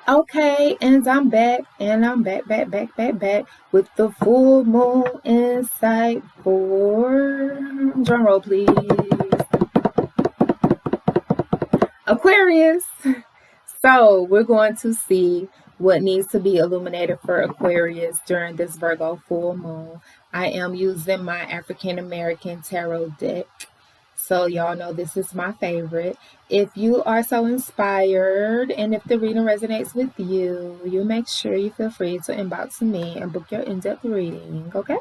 Okay, and I'm back, and I'm back with the full moon insight for drum roll, please. Aquarius. So we're going to see what needs to be illuminated for Aquarius during this Virgo full moon. I am using my African American tarot deck. So y'all know this is my favorite. If you are so inspired and if the reading resonates with you, you make sure you feel free to inbox me and book your in-depth reading. Okay.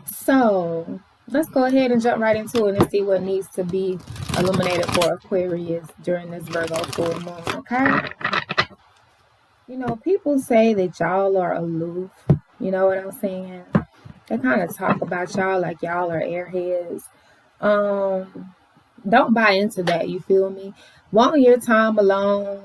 So let's go ahead and jump right into it and see what needs to be illuminated for Aquarius during this Virgo full moon. Okay. People say that y'all are aloof. You know what I'm saying? They kind of talk about y'all like y'all are airheads. Don't buy into that, you feel me? Want your time alone,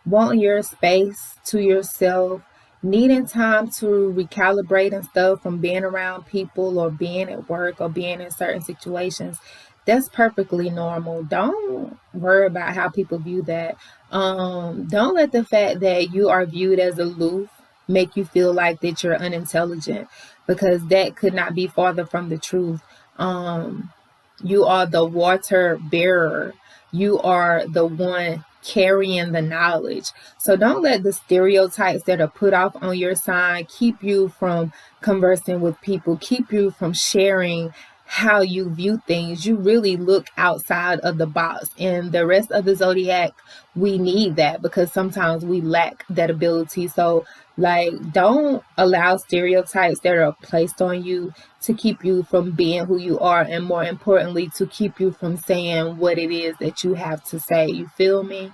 want your space to yourself, needing time to recalibrate and stuff from being around people or being at work or being in certain situations. That's perfectly normal. Don't worry about how people view that. Don't let the fact that you are viewed as aloof make you feel like that you're unintelligent, because that could not be farther from the truth. You are the water bearer. You are the one carrying the knowledge. So don't let the stereotypes that are put off on your sign keep you from conversing with people, keep you from sharing how you view things. You really look outside of the box. And the rest of the zodiac, we need that because sometimes we lack that ability. So don't allow stereotypes that are placed on you to keep you from being who you are, and more importantly, to keep you from saying what it is that you have to say. You feel me?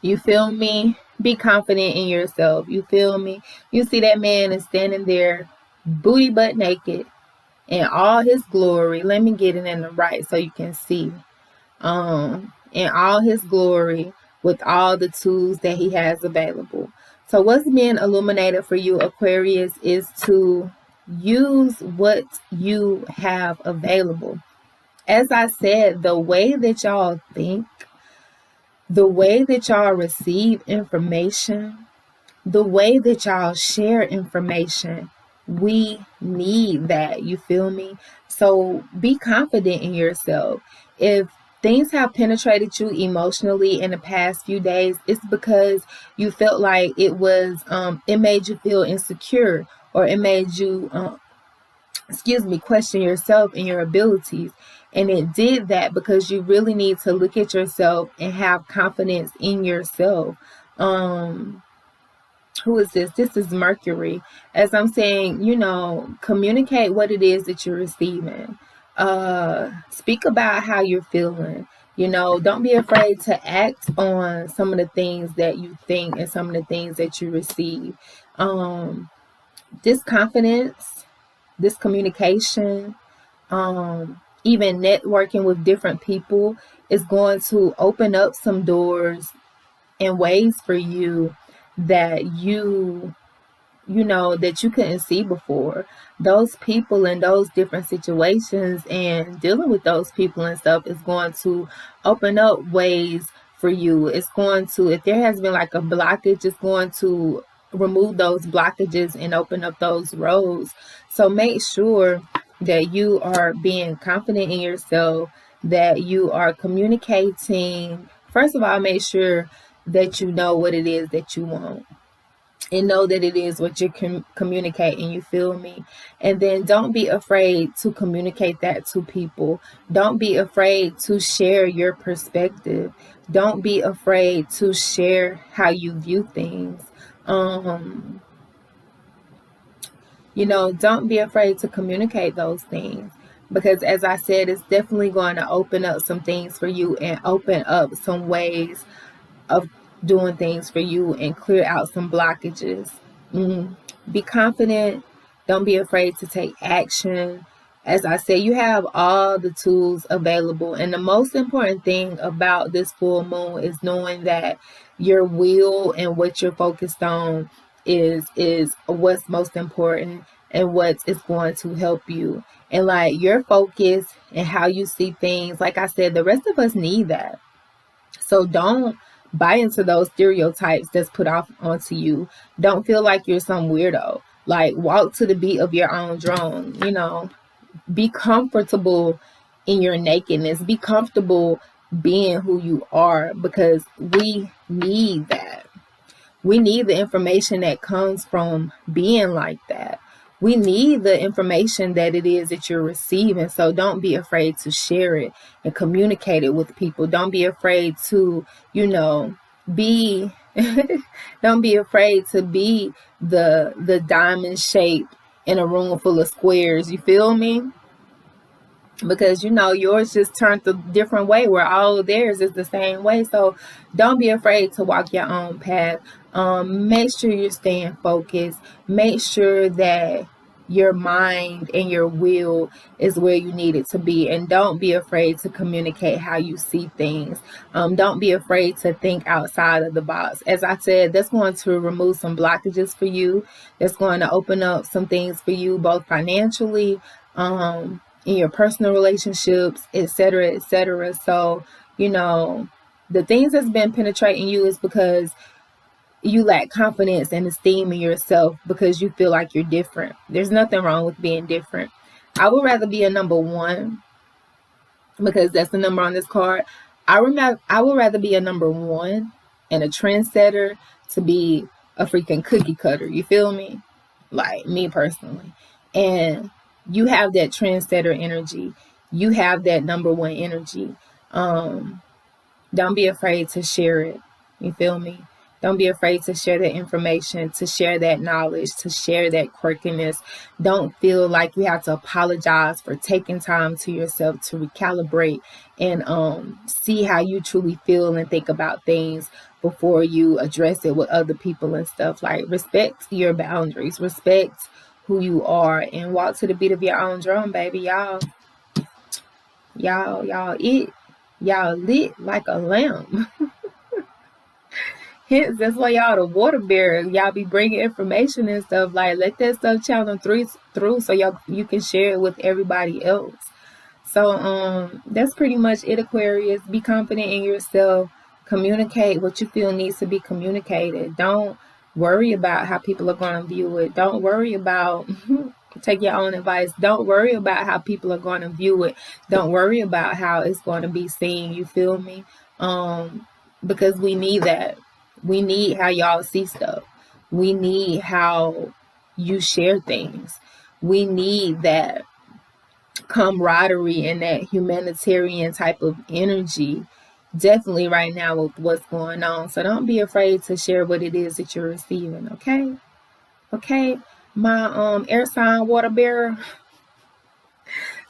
You feel me? Be confident in yourself. You feel me? You see that man is standing there, booty butt naked, in all his glory. Let me get it in the right so you can see. In all his glory, with all the tools that he has available. So what's being illuminated for you, Aquarius, is to use what you have available. As I said, the way that y'all think, the way that y'all receive information, the way that y'all share information, we need that. You feel me? So be confident in yourself. If things have penetrated you emotionally in the past few days, it's because you felt like it made you feel insecure, or it made you question yourself and your abilities. And it did that because you really need to look at yourself and have confidence in yourself. Who is this? This is Mercury. As I'm saying, communicate what it is that you're receiving. Speak about how you're feeling. Don't be afraid to act on some of the things that you think and some of the things that you receive. This confidence, this communication, even networking with different people is going to open up some doors and ways for you that that you couldn't see before. Those people in those different situations and dealing with those people and stuff is going to open up ways for you. It's going to, if there has been like a blockage, it's going to remove those blockages and open up those roads. So make sure that you are being confident in yourself, that you are communicating. First of all, make sure that you know what it is that you want, and know that it is what you're communicating. You feel me? And then don't be afraid to communicate that to people. Don't be afraid to share your perspective. Don't be afraid to share how you view things. Don't be afraid to communicate those things, because as I said, it's definitely going to open up some things for you and open up some ways of doing things for you and clear out some blockages. Be confident. Don't be afraid to take action. As I said, you have all the tools available. And the most important thing about this full moon is knowing that your will and what you're focused on is what's most important and what is going to help you. And your focus and how you see things, like I said, the rest of us need that. So don't buy into those stereotypes that's put off onto you. Don't feel like you're some weirdo. Like, walk to the beat of your own drum, you know. Be comfortable in your nakedness. Be comfortable being who you are, because we need that. We need the information that comes from being like that. We need the information that it is that you're receiving. So don't be afraid to share it and communicate it with people. Don't be afraid to, you know, be don't be afraid to be the diamond shape in a room full of squares. You feel me? Because you know yours just turned a different way, where all of theirs is the same way. So don't be afraid to walk your own path. Make sure you're staying focused. Make sure that your mind and your will is where you need it to be, and don't be afraid to communicate how you see things. Don't be afraid to think outside of the box. As I said, that's going to remove some blockages for you. That's going to open up some things for you, both financially, in your personal relationships, etc., etc. So, you know, the things that's been penetrating you is because you lack confidence and esteem in yourself, because you feel like you're different. There's nothing wrong with being different. I would rather be a number one, because that's the number on this card. I would rather be a number one and a trendsetter to be a freaking cookie cutter. You feel me? Like, me personally. And you have that trendsetter energy. You have that number one energy. Don't be afraid to share it. You feel me? Don't be afraid to share that information, to share that knowledge, to share that quirkiness. Don't feel like you have to apologize for taking time to yourself to recalibrate and see how you truly feel and think about things before you address it with other people and stuff. Like, respect your boundaries, respect who you are, and walk to the beat of your own drum, baby. Y'all lit like a lamp. Hence, that's why y'all the water bearer. Y'all be bringing information and stuff. Like, let that stuff channel through so you can share it with everybody else. So that's pretty much it, Aquarius. Be confident in yourself. Communicate what you feel needs to be communicated. Don't worry about how people are going to view it. Don't worry about take your own advice. Don't worry about how people are going to view it. Don't worry about how it's going to be seen. You feel me? Because we need that. We need how y'all see stuff. We need how you share things. We need that camaraderie and that humanitarian type of energy, definitely right now with what's going on. So don't be afraid to share what it is that you're receiving. Okay, my air sign water bearer.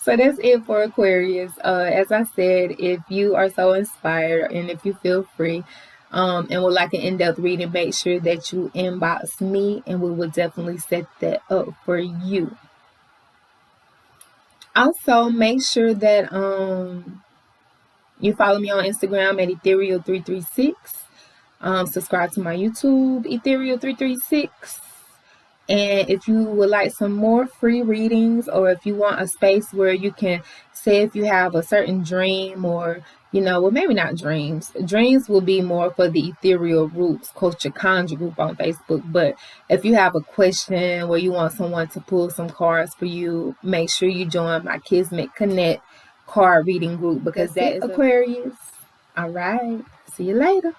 So that's it for Aquarius. As I said, if you are so inspired and if you feel free and would like an in-depth reading, make sure that you inbox me and we will definitely set that up for you. Also, make sure that you follow me on Instagram at Ethereal336. Subscribe to my YouTube, Ethereal336. And if you would like some more free readings, or if you want a space where you can say if you have a certain dream, or, you know, well, maybe not dreams. Dreams will be more for the Ethereal Roots Culture Conjure group on Facebook. But if you have a question where you want someone to pull some cards for you, make sure you join my Kismet Connect card reading group, because that is Aquarius. All right. See you later.